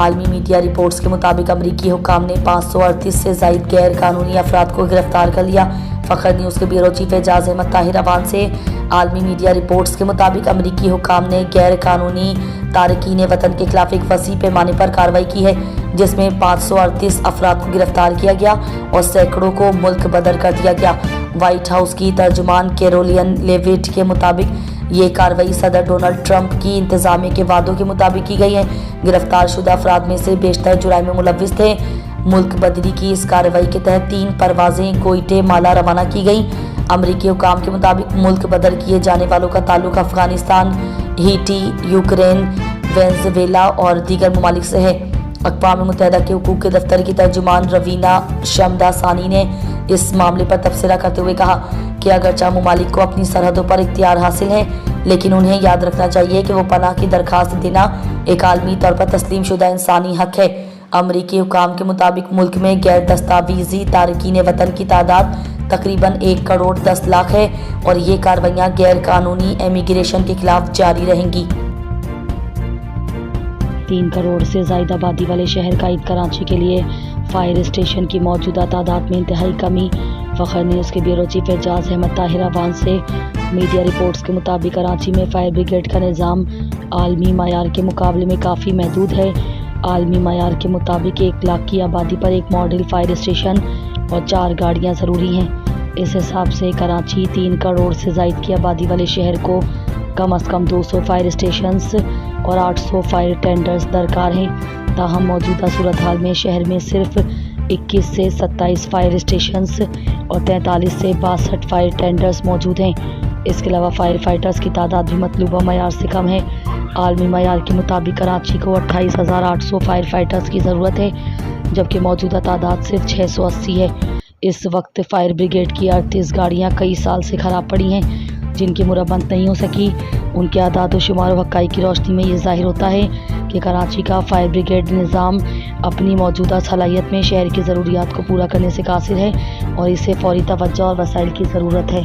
عالمی media reports کے مطابق امریکی حکام نے 538 سے زائد غیر قانونی افراد کو گرفتار کر لیا۔ فخر نیوز کے بیورو چیف اعجاز احمد طاہر اوان سے عالمی میڈیا رپورٹس کے مطابق امریکی حکام نے غیر قانونی تارکین وطن کے خلاف ایک وسیع پیمانے پر کارروائی کی ہے، جس میں 538 افراد کو گرفتار کیا گیا اور سینکڑوں کو ملک بدر کر دیا گیا۔ وائٹ ہاؤس کی ترجمان کیرولین لیوٹ کے مطابق یہ کارروائی صدر ڈونلڈ ٹرمپ کی انتظامیہ کے وعدوں کے مطابق کی گئی ہے۔ گرفتار شدہ افراد میں سے بیشتر جرائم میں ملوث تھے۔ ملک بدری کی اس کارروائی کے تحت 3 پروازیں کوئٹہ مالا روانہ کی گئیں۔ امریکی حکام کے مطابق ملک بدر کیے جانے والوں کا تعلق افغانستان، ہیٹی، یوکرین، وینزویلا اور دیگر ممالک سے ہے۔ اقوام متحدہ کے حقوق کے دفتر کی ترجمان روینہ شمداسانی نے اس معاملے پر تبصرہ کرتے ہوئے کہا کہ اگرچہ ممالک کو اپنی سرحدوں پر اختیار حاصل ہے، لیکن انہیں یاد رکھنا چاہیے کہ وہ پناہ کی درخواست دینا ایک عالمی طور پر تسلیم شدہ انسانی حق ہے۔ امریکی حکام کے مطابق ملک میں غیر دستاویزی تارکین وطن کی تعداد تقریباً 1 کروڑ 10 لاکھ ہے اور یہ کارروائیاں غیر قانونی امیگریشن کے خلاف جاری رہیں گی۔ 3 کروڑ سے زائد آبادی والے شہر قائد کراچی کے لیے فائر اسٹیشن کی موجودہ تعداد میں انتہائی کمی۔ فخر نیوز کے بیورو چیف اعجاز احمد طاہر اوان سے میڈیا رپورٹس کے مطابق کراچی میں فائر بریگیڈ کا نظام عالمی معیار کے مقابلے میں کافی محدود ہے۔ عالمی معیار کے مطابق 1 لاکھ کی آبادی پر ایک ماڈل فائر اسٹیشن اور 4 گاڑیاں ضروری ہیں۔ اس حساب سے کراچی 3 کروڑ سے زائد کی آبادی والے شہر کو کم از کم 200 فائر اسٹیشنز اور 800 فائر ٹینڈرز درکار ہیں۔ تاہم موجودہ صورتحال میں شہر میں صرف 21 سے 27 فائر اسٹیشنز اور 43 سے 62 فائر ٹینڈرز موجود ہیں۔ اس کے علاوہ فائر فائٹرز کی تعداد بھی مطلوبہ معیار سے کم ہے۔ عالمی معیار کے مطابق کراچی کو 28,800 فائر فائٹرز کی ضرورت ہے، جبکہ موجودہ تعداد صرف 680 ہے۔ اس وقت فائر بریگیڈ کی 38 گاڑیاں کئی سال سے خراب پڑی ہیں، جن کی مرمت نہیں ہو سکی۔ ان کے اعداد و شمار و حقائق کی روشنی میں یہ ظاہر ہوتا ہے کہ کراچی کا فائر بریگیڈ نظام اپنی موجودہ صلاحیت میں شہر کی ضروریات کو پورا کرنے سے قاصر ہے اور اسے فوری توجہ اور وسائل کی ضرورت ہے۔